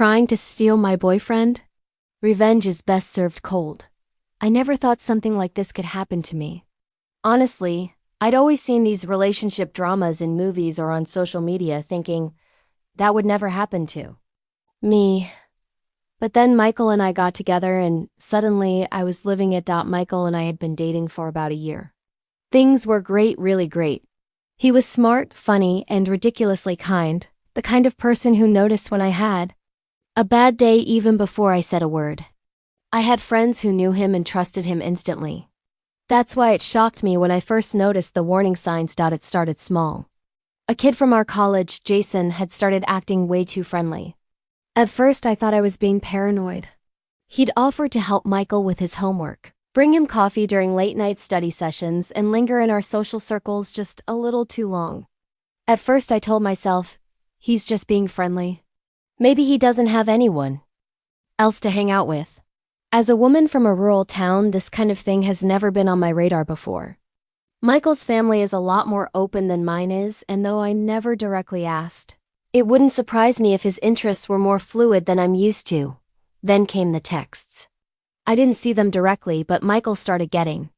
trying to steal my boyfriend? Revenge is best served cold. I never thought something like this could happen to me. Honestly, I'd always seen these relationship dramas in movies or on social media thinking that would never happen to me. But then Michael and I got together and suddenly I was living it. Michael and I had been dating for about a year. Things were great, really great. He was smart, funny, and ridiculously kind, the kind of person who noticed when I had a bad day even before I said a word. I had friends who knew him and trusted him instantly. That's why it shocked me when I first noticed the warning signs. It started small. A kid from our college, Jason, had started acting way too friendly. At first I thought I was being paranoid. He'd offered to help Michael with his homework, bring him coffee during late-night study sessions, and linger in our social circles just a little too long. At first I told myself, he's just being friendly. Maybe he doesn't have anyone else to hang out with. As a woman from a rural town, this kind of thing has never been on my radar before. Michael's family is a lot more open than mine is, and though I never directly asked, it wouldn't surprise me if his interests were more fluid than I'm used to. Then came the texts. I didn't see them directly, but Michael started getting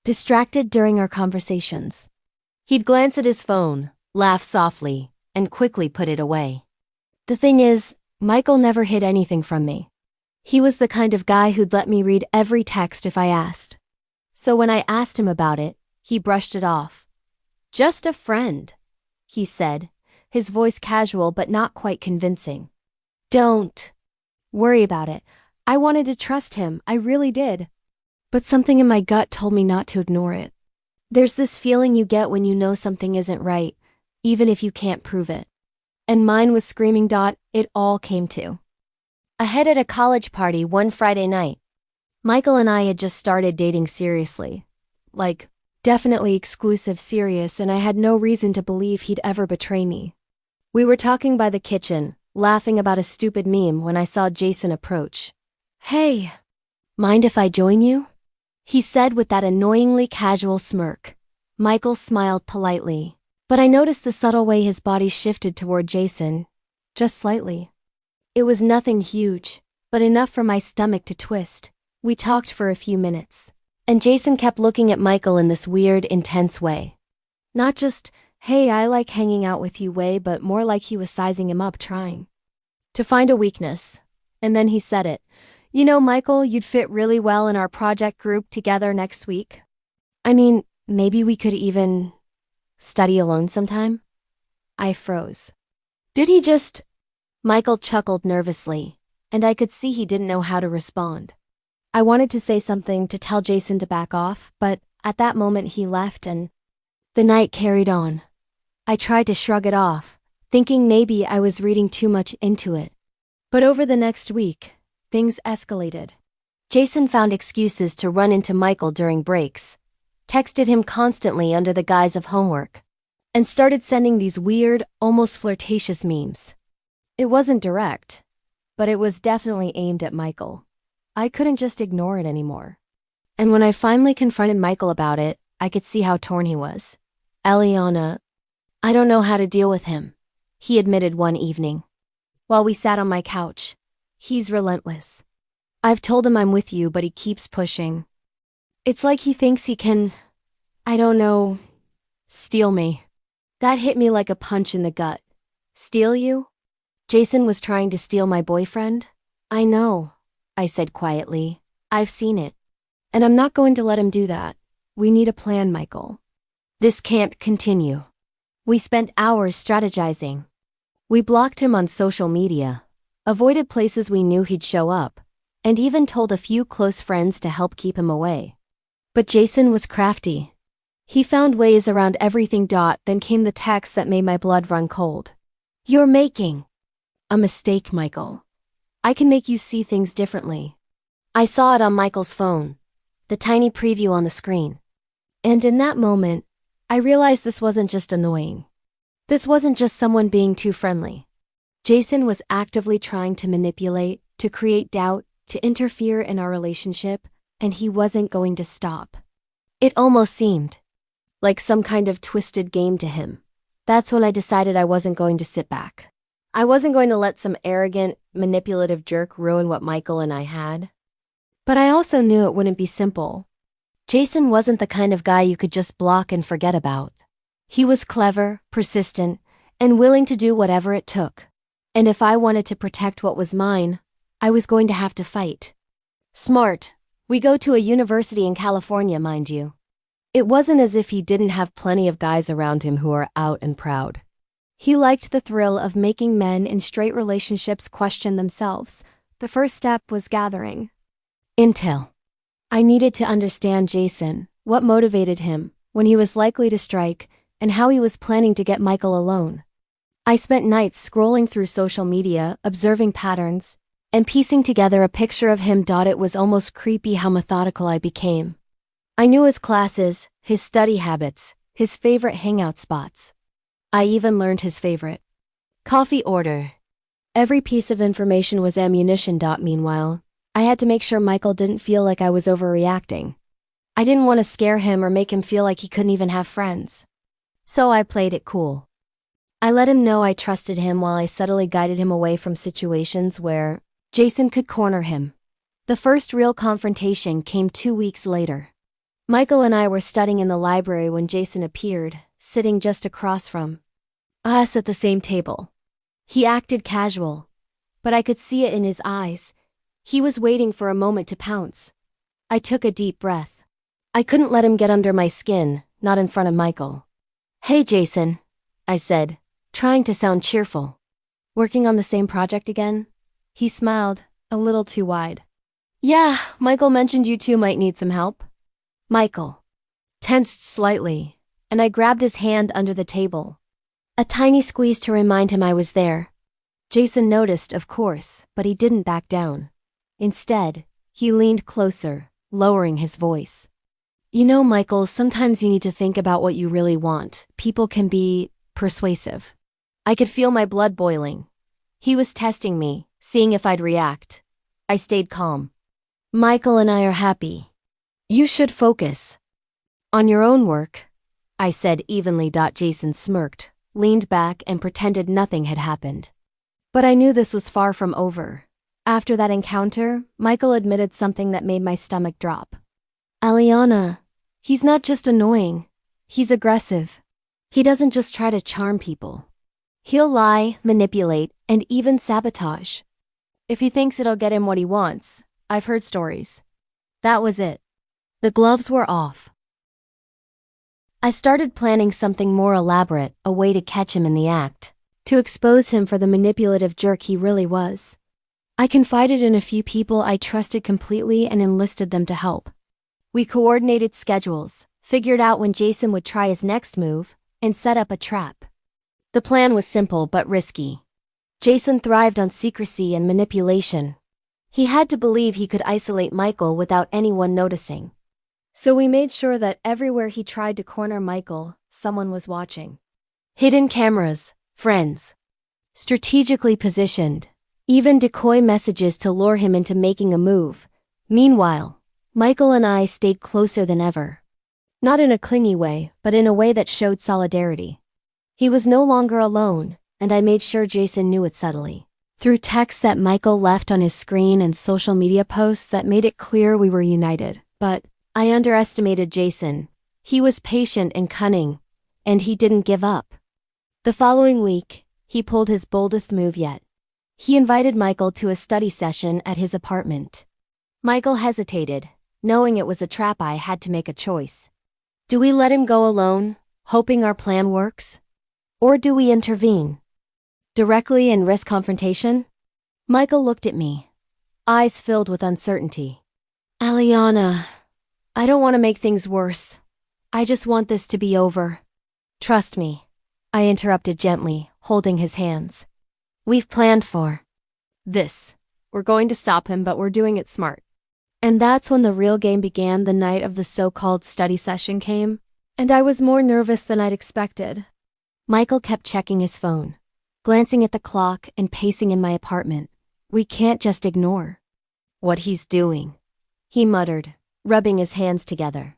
distracted during our conversations. He'd glance at his phone, laugh softly, and quickly put it away. The thing is, Michael never hid anything from me. He was the kind of guy who'd let me read every text if I asked. So when I asked him about it, he brushed it off. Just a friend, he said, his voice casual but not quite convincing. Don't worry about it. I wanted to trust him, I really did. But something in my gut told me not to ignore it. There's this feeling you get when you know something isn't right, even if you can't prove it. And mine was screaming. It all came to a head at a college party one Friday night. Michael and I had just started dating seriously. Like, definitely exclusive serious, and I had no reason to believe he'd ever betray me. We were talking by the kitchen, laughing about a stupid meme when I saw Jason approach. Hey, mind if I join you? He said with that annoyingly casual smirk. Michael smiled politely, but I noticed the subtle way his body shifted toward Jason, just slightly. It was nothing huge, but enough for my stomach to twist. We talked for a few minutes, and Jason kept looking at Michael in this weird, intense way. Not just, hey, I like hanging out with you way, but more like he was sizing him up, trying to find a weakness. And then he said it. You know, Michael, you'd fit really well in our project group together next week. I mean, maybe we could even study alone sometime? I froze. Did he just... Michael chuckled nervously, and I could see he didn't know how to respond. I wanted to say something to tell Jason to back off, but at that moment he left and the night carried on. I tried to shrug it off, thinking maybe I was reading too much into it. But over the next week, things escalated. Jason found excuses to run into Michael during breaks, texted him constantly under the guise of homework, and started sending these weird, almost flirtatious memes. It wasn't direct, but it was definitely aimed at Michael. I couldn't just ignore it anymore. And when I finally confronted Michael about it, I could see how torn he was. Eliana, I don't know how to deal with him, he admitted one evening. While we sat on my couch, he's relentless. I've told him I'm with you, but he keeps pushing. It's like he thinks he can, I don't know, steal me. That hit me like a punch in the gut. Steal you? Jason was trying to steal my boyfriend? I know, I said quietly. I've seen it. And I'm not going to let him do that. We need a plan, Michael. This can't continue. We spent hours strategizing. We blocked him on social media, avoided places we knew he'd show up, and even told a few close friends to help keep him away. But Jason was crafty. He found ways around everything. Then came the text that made my blood run cold. You're making a mistake, Michael. I can make you see things differently. I saw it on Michael's phone, the tiny preview on the screen. And in that moment, I realized this wasn't just annoying. This wasn't just someone being too friendly. Jason was actively trying to manipulate, to create doubt, to interfere in our relationship, and he wasn't going to stop. It almost seemed like some kind of twisted game to him. That's when I decided I wasn't going to sit back. I wasn't going to let some arrogant, manipulative jerk ruin what Michael and I had. But I also knew it wouldn't be simple. Jason wasn't the kind of guy you could just block and forget about. He was clever, persistent, and willing to do whatever it took. And if I wanted to protect what was mine, I was going to have to fight. Smart. We go to a university in California, mind you. It wasn't as if he didn't have plenty of guys around him who are out and proud. He liked the thrill of making men in straight relationships question themselves. The first step was gathering intel. I needed to understand Jason, what motivated him, when he was likely to strike, and how he was planning to get Michael alone. I spent nights scrolling through social media, observing patterns, and piecing together a picture of him. It was almost creepy how methodical I became. I knew his classes, his study habits, his favorite hangout spots. I even learned his favorite coffee order. Every piece of information was ammunition. Meanwhile, I had to make sure Michael didn't feel like I was overreacting. I didn't want to scare him or make him feel like he couldn't even have friends. So I played it cool. I let him know I trusted him while I subtly guided him away from situations where Jason could corner him. The first real confrontation came 2 weeks later. Michael and I were studying in the library when Jason appeared, sitting just across from us at the same table. He acted casual, but I could see it in his eyes. He was waiting for a moment to pounce. I took a deep breath. I couldn't let him get under my skin, not in front of Michael. "Hey Jason," I said, trying to sound cheerful. "Working on the same project again?" He smiled, a little too wide. "Yeah, Michael mentioned you two might need some help." Michael tensed slightly, and I grabbed his hand under the table. A tiny squeeze to remind him I was there. Jason noticed, of course, but he didn't back down. Instead, he leaned closer, lowering his voice. "You know, Michael, sometimes you need to think about what you really want. People can be persuasive." I could feel my blood boiling. He was testing me, seeing if I'd react. I stayed calm. "Michael and I are happy. You should focus on your own work," I said evenly. Jason smirked, leaned back, and pretended nothing had happened. But I knew this was far from over. After that encounter, Michael admitted something that made my stomach drop. "Aliana, he's not just annoying. He's aggressive. He doesn't just try to charm people. He'll lie, manipulate, and even sabotage. If he thinks it'll get him what he wants, I've heard stories." That was it. The gloves were off. I started planning something more elaborate, a way to catch him in the act, to expose him for the manipulative jerk he really was. I confided in a few people I trusted completely and enlisted them to help. We coordinated schedules, figured out when Jason would try his next move, and set up a trap. The plan was simple but risky. Jason thrived on secrecy and manipulation. He had to believe he could isolate Michael without anyone noticing. So we made sure that everywhere he tried to corner Michael, someone was watching. Hidden cameras, friends, strategically positioned, even decoy messages to lure him into making a move. Meanwhile, Michael and I stayed closer than ever. Not in a clingy way, but in a way that showed solidarity. He was no longer alone, and I made sure Jason knew it subtly. Through texts that Michael left on his screen and social media posts that made it clear we were united. But I underestimated Jason. He was patient and cunning, and he didn't give up. The following week, he pulled his boldest move yet. He invited Michael to a study session at his apartment. Michael hesitated, knowing it was a trap. I had to make a choice. Do we let him go alone, hoping our plan works? Or do we intervene directly and risk confrontation? Michael looked at me, eyes filled with uncertainty. "Aliana, I don't want to make things worse. I just want this to be over." "Trust me," I interrupted gently, holding his hands. "We've planned for this. We're going to stop him, but we're doing it smart." And that's when the real game began. The night of the so-called study session came, and I was more nervous than I'd expected. Michael kept checking his phone, glancing at the clock and pacing in my apartment. "We can't just ignore what he's doing," he muttered, rubbing his hands together.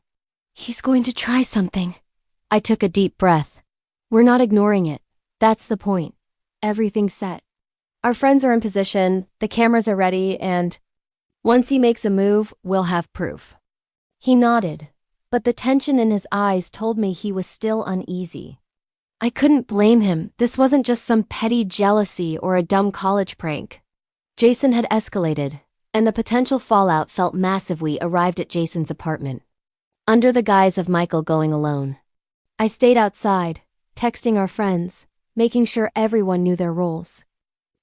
"He's going to try something." I took a deep breath. "We're not ignoring it. That's the point. Everything's set." Our friends are in position, the cameras are ready, and once he makes a move, we'll have proof. He nodded, but the tension in his eyes told me he was still uneasy. I couldn't blame him. This wasn't just some petty jealousy or a dumb college prank. Jason had escalated, and the potential fallout felt massive. We arrived at Jason's apartment, under the guise of Michael going alone. I stayed outside, texting our friends, making sure everyone knew their roles.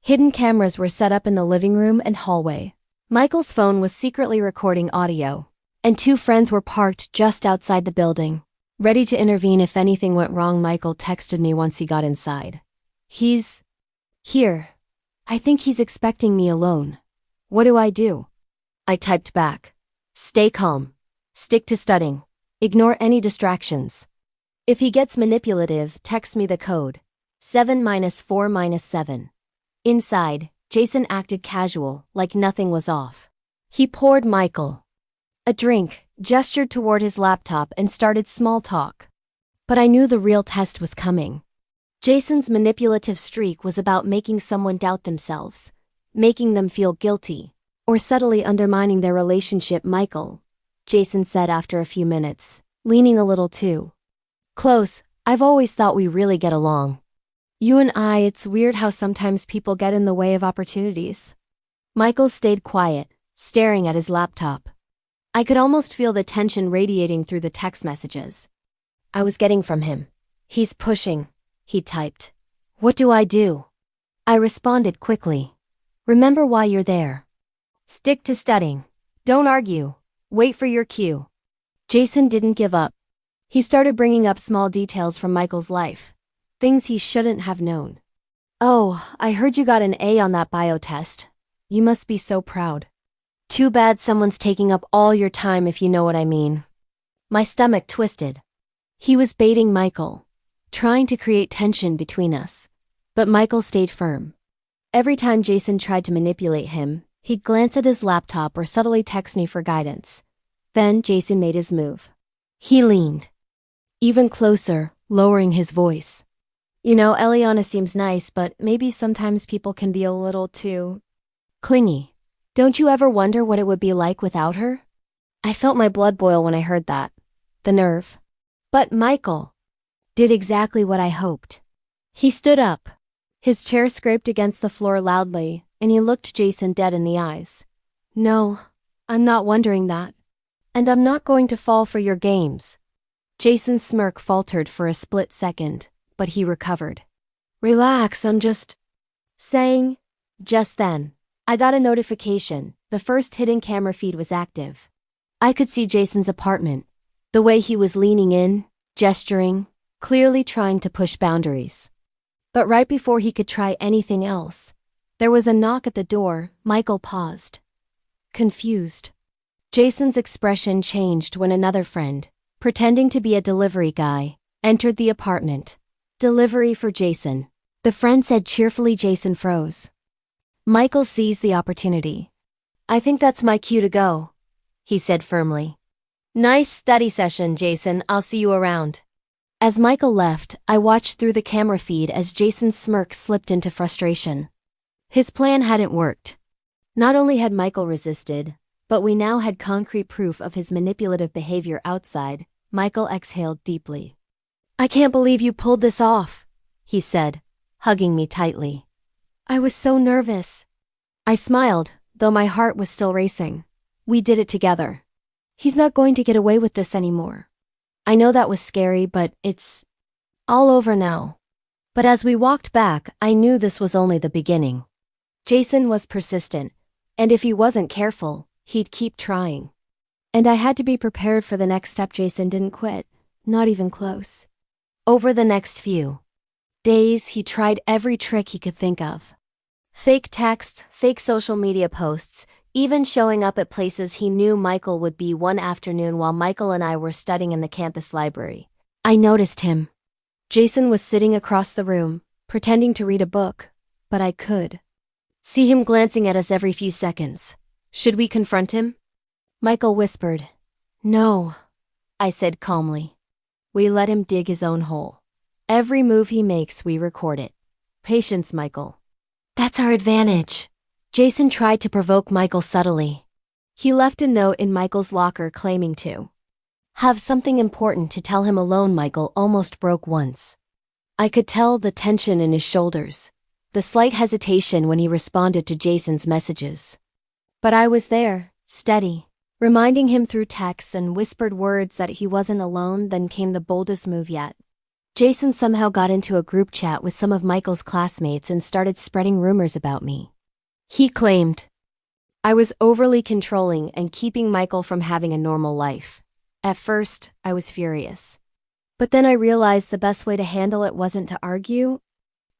Hidden cameras were set up in the living room and hallway. Michael's phone was secretly recording audio, and 2 friends were parked just outside the building, ready to intervene if anything went wrong. Michael texted me once he got inside. "He's here. I think he's expecting me alone. What do I do?" I typed back, "Stay calm. Stick to studying. Ignore any distractions. If he gets manipulative, text me the code. 7-4-7. Inside, Jason acted casual, like nothing was off. He poured Michael a drink, gestured toward his laptop, and started small talk. But I knew the real test was coming. Jason's manipulative streak was about making someone doubt themselves, making them feel guilty, or subtly undermining their relationship. "Michael," Jason said after a few minutes, leaning a little too close, "I've always thought we really get along. You and I, it's weird how sometimes people get in the way of opportunities." Michael stayed quiet, staring at his laptop. I could almost feel the tension radiating through the text messages I was getting from him. "He's pushing," he typed. "What do I do?" I responded quickly. "Remember why you're there. Stick to studying. Don't argue. Wait for your cue." Jason didn't give up. He started bringing up small details from Michael's life, things he shouldn't have known. "Oh, I heard you got an A on that bio test. You must be so proud. Too bad someone's taking up all your time, if you know what I mean." My stomach twisted. He was baiting Michael, trying to create tension between us. But Michael stayed firm. Every time Jason tried to manipulate him, he'd glance at his laptop or subtly text me for guidance. Then Jason made his move. He leaned even closer, lowering his voice. "You know, Eliana seems nice, but maybe sometimes people can be a little too clingy. Don't you ever wonder what it would be like without her?" I felt my blood boil when I heard that. The nerve. But Michael did exactly what I hoped. He stood up. His chair scraped against the floor loudly, and he looked Jason dead in the eyes. "No, I'm not wondering that. And I'm not going to fall for your games." Jason's smirk faltered for a split second, but he recovered. "Relax, I'm just saying." Just then, I got a notification. The first hidden camera feed was active. I could see Jason's apartment, the way he was leaning in, gesturing, clearly trying to push boundaries. But right before he could try anything else, there was a knock at the door. Michael paused, confused. Jason's expression changed when another friend, pretending to be a delivery guy, entered the apartment. "Delivery for Jason," the friend said cheerfully. Jason froze. Michael seized the opportunity. "I think that's my cue to go," he said firmly. "Nice study session, Jason. I'll see you around." As Michael left, I watched through the camera feed as Jason's smirk slipped into frustration. His plan hadn't worked. Not only had Michael resisted, but we now had concrete proof of his manipulative behavior outside. Michael exhaled deeply. "I can't believe you pulled this off," he said, hugging me tightly. "I was so nervous." I smiled, though my heart was still racing. We did it together. He's not going to get away with this anymore. I know that was scary, but it's all over now. But as we walked back, I knew this was only the beginning. Jason was persistent, and if he wasn't careful, he'd keep trying. And I had to be prepared for the next step. Jason didn't quit, not even close. Over the next few days, he tried every trick he could think of. Fake texts, fake social media posts, even showing up at places he knew Michael would be. One afternoon while Michael and I were studying in the campus library, I noticed him. Jason was sitting across the room, pretending to read a book, but I could see him glancing at us every few seconds. "Should we confront him?" Michael whispered. "No," I said calmly. "We let him dig his own hole. Every move he makes, we record it. Patience, Michael." That's our advantage. Jason tried to provoke Michael subtly. He left a note in Michael's locker claiming to have something important to tell him alone. Michael almost broke once. I could tell the tension in his shoulders, the slight hesitation when he responded to Jason's messages. But I was there, steady, reminding him through texts and whispered words that he wasn't alone. Then came the boldest move yet. Jason somehow got into a group chat with some of Michael's classmates and started spreading rumors about me. He claimed I was overly controlling and keeping Michael from having a normal life. At first, I was furious. But then I realized the best way to handle it wasn't to argue.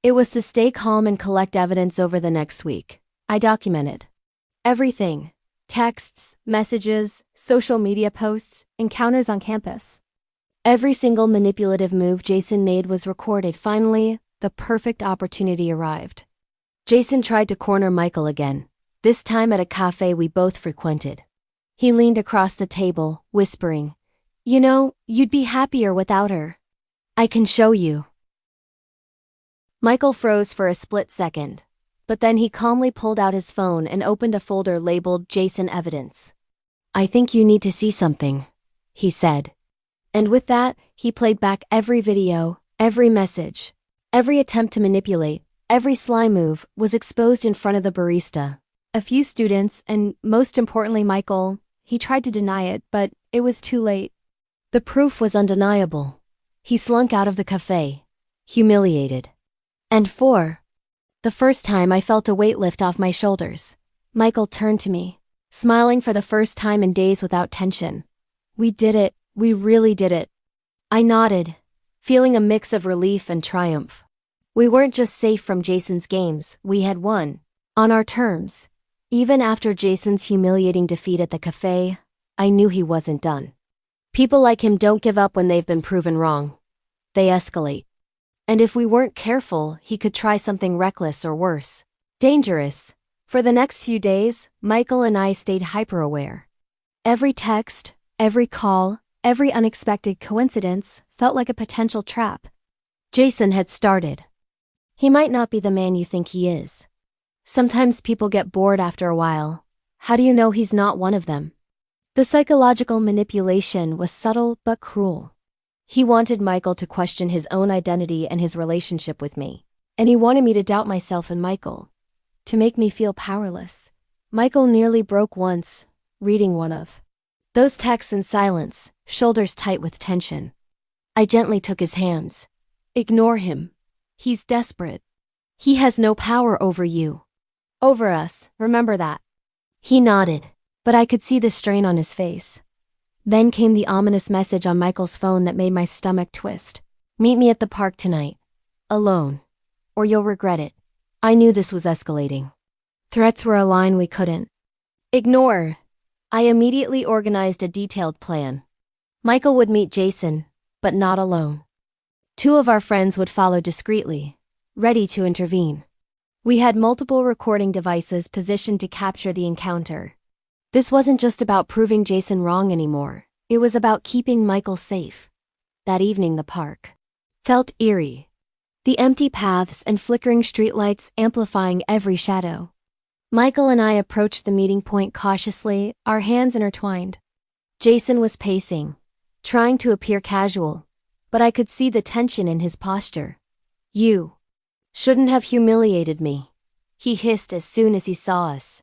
It was to stay calm and collect evidence. Over the next week, I documented everything: texts, messages, social media posts, encounters on campus. Every single manipulative move Jason made was recorded. Finally, the perfect opportunity arrived. Jason tried to corner Michael again, this time at a cafe we both frequented. He leaned across the table, whispering, "You know, you'd be happier without her. I can show you." Michael froze for a split second, but then he calmly pulled out his phone and opened a folder labeled Jason Evidence. "I think you need to see something," he said. And with that, he played back every video, every message, every attempt to manipulate, every sly move was exposed in front of the barista. A few students, and most importantly Michael, he tried to deny it, but it was too late. The proof was undeniable. He slunk out of the cafe, humiliated. And for the first time I felt a weight lift off my shoulders. Michael turned to me, smiling for the first time in days without tension. "We did it. We really did it." I nodded, feeling a mix of relief and triumph. We weren't just safe from Jason's games, we had won. On our terms. Even after Jason's humiliating defeat at the cafe, I knew he wasn't done. People like him don't give up when they've been proven wrong. They escalate. And if we weren't careful, he could try something reckless or worse. Dangerous. For the next few days, Michael and I stayed hyper-aware. Every text, every call, every unexpected coincidence felt like a potential trap. Jason had started. He might not be the man you think he is. Sometimes people get bored after a while. How do you know he's not one of them? The psychological manipulation was subtle but cruel. He wanted Michael to question his own identity and his relationship with me. And he wanted me to doubt myself and Michael. To make me feel powerless. Michael nearly broke once, reading one of those texts in silence, shoulders tight with tension. I gently took his hands. "Ignore him. He's desperate. He has no power over you. Over us, remember that." He nodded, but I could see the strain on his face. Then came the ominous message on Michael's phone that made my stomach twist. "Meet me at the park tonight. Alone. Or you'll regret it." I knew this was escalating. Threats were a line we couldn't ignore. I immediately organized a detailed plan. Michael would meet Jason, but not alone. 2 of our friends would follow discreetly, ready to intervene. We had multiple recording devices positioned to capture the encounter. This wasn't just about proving Jason wrong anymore. It was about keeping Michael safe. That evening the park felt eerie. The empty paths and flickering streetlights amplifying every shadow. Michael and I approached the meeting point cautiously, our hands intertwined. Jason was pacing, trying to appear casual, but I could see the tension in his posture. "You shouldn't have humiliated me," he hissed as soon as he saw us.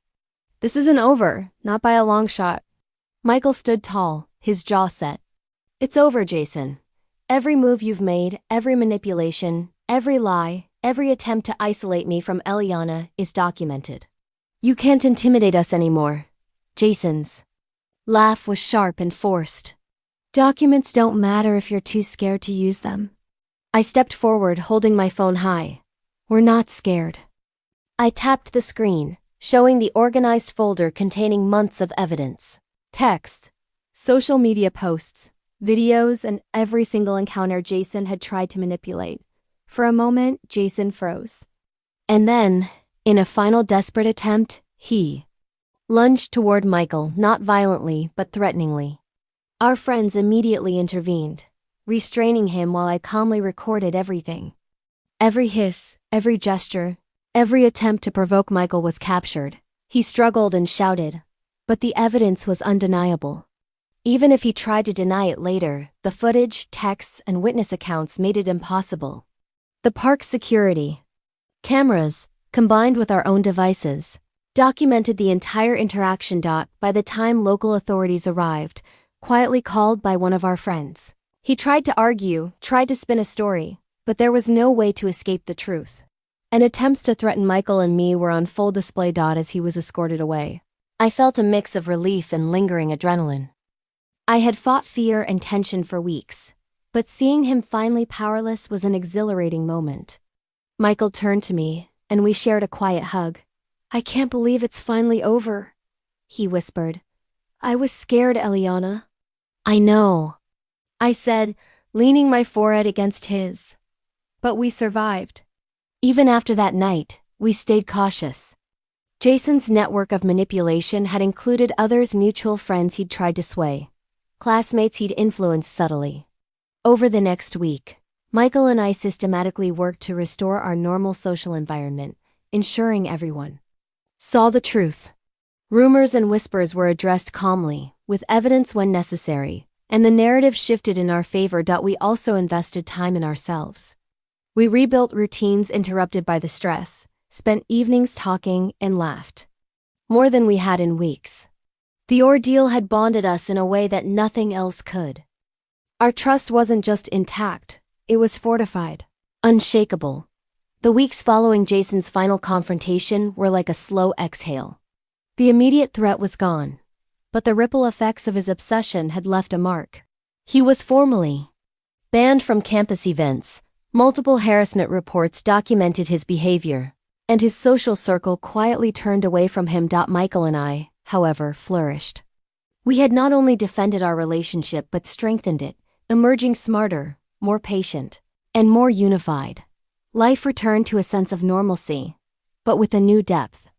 "This isn't over, not by a long shot." Michael stood tall, his jaw set. "It's over, Jason. Every move you've made, every manipulation, every lie, every attempt to isolate me from Eliana is documented. You can't intimidate us anymore." Jason's laugh was sharp and forced. "Documents don't matter if you're too scared to use them." I stepped forward, holding my phone high. "We're not scared." I tapped the screen, showing the organized folder containing months of evidence. Texts, social media posts, videos, and every single encounter Jason had tried to manipulate. For a moment, Jason froze. And then, in a final desperate attempt, he lunged toward Michael, not violently but threateningly. Our friends immediately intervened, restraining him while I calmly recorded everything. Every hiss, every gesture, Every attempt to provoke Michael was captured. He struggled and shouted, but the evidence was undeniable. Even if he tried to deny it later, the footage, texts, and witness accounts made it impossible. The park's security cameras, combined with our own devices, documented the entire interaction. By the time local authorities arrived, quietly called by one of our friends, he tried to argue, tried to spin a story, but there was no way to escape the truth. And attempts to threaten Michael and me were on full display. As he was escorted away, I felt a mix of relief and lingering adrenaline. I had fought fear and tension for weeks, but seeing him finally powerless was an exhilarating moment. Michael turned to me, and we shared a quiet hug. "I can't believe it's finally over," he whispered. "I was scared, Eliana." "I know," I said, leaning my forehead against his. "But we survived." Even after that night, we stayed cautious. Jason's network of manipulation had included others, mutual friends he'd tried to sway, classmates he'd influenced subtly. Over the next week, Michael and I systematically worked to restore our normal social environment, ensuring everyone saw the truth. Rumors and whispers were addressed calmly, with evidence when necessary, and the narrative shifted in our favor. We also invested time in ourselves. We rebuilt routines interrupted by the stress, spent evenings talking, and laughed more than we had in weeks. The ordeal had bonded us in a way that nothing else could. Our trust wasn't just intact, it was fortified, unshakable. The weeks following Jason's final confrontation were like a slow exhale. The immediate threat was gone, but the ripple effects of his obsession had left a mark. He was formally banned from campus events, multiple harassment reports documented his behavior, and his social circle quietly turned away from him. Michael and I, however, flourished. We had not only defended our relationship but strengthened it, emerging smarter, more patient, and more unified. Life returned to a sense of normalcy, but with a new depth.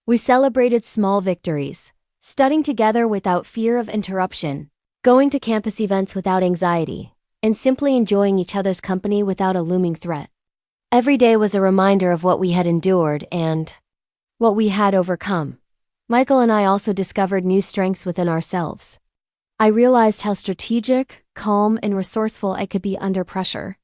We celebrated small victories, studying together without fear of interruption, going to campus events without anxiety, and simply enjoying each other's company without a looming threat. Every day was a reminder of what we had endured and what we had overcome. Michael and I also discovered new strengths within ourselves. I realized how strategic, calm, and resourceful I could be under pressure.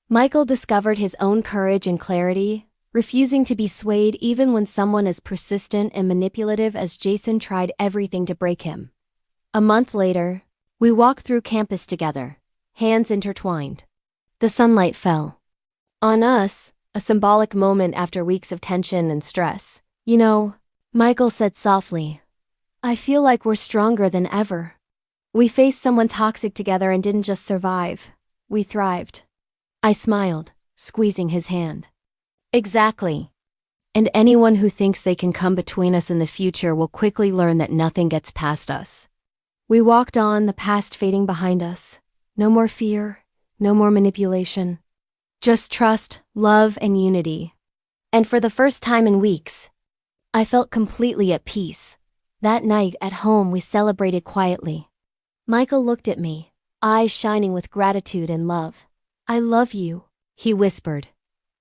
Michael discovered his own courage and clarity, refusing to be swayed even when someone as persistent and manipulative as Jason tried everything to break him. A month later, we walked through campus together, hands intertwined. The sunlight fell on us, a symbolic moment after weeks of tension and stress. "You know," Michael said softly, "I feel like we're stronger than ever. We faced someone toxic together and didn't just survive, we thrived." I smiled, squeezing his hand. "Exactly. And anyone who thinks they can come between us in the future will quickly learn that nothing gets past us." We walked on, the past fading behind us. No more fear, no more manipulation. Just trust, love, and unity. And for the first time in weeks, I felt completely at peace. That night at home we celebrated quietly. Michael looked at me, eyes shining with gratitude and love. "I love you," he whispered.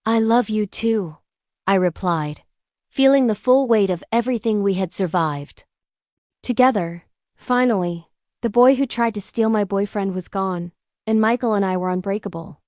"I love you too," I replied, feeling the full weight of everything we had survived. Together, finally, the boy who tried to steal my boyfriend was gone, and Michael and I were unbreakable.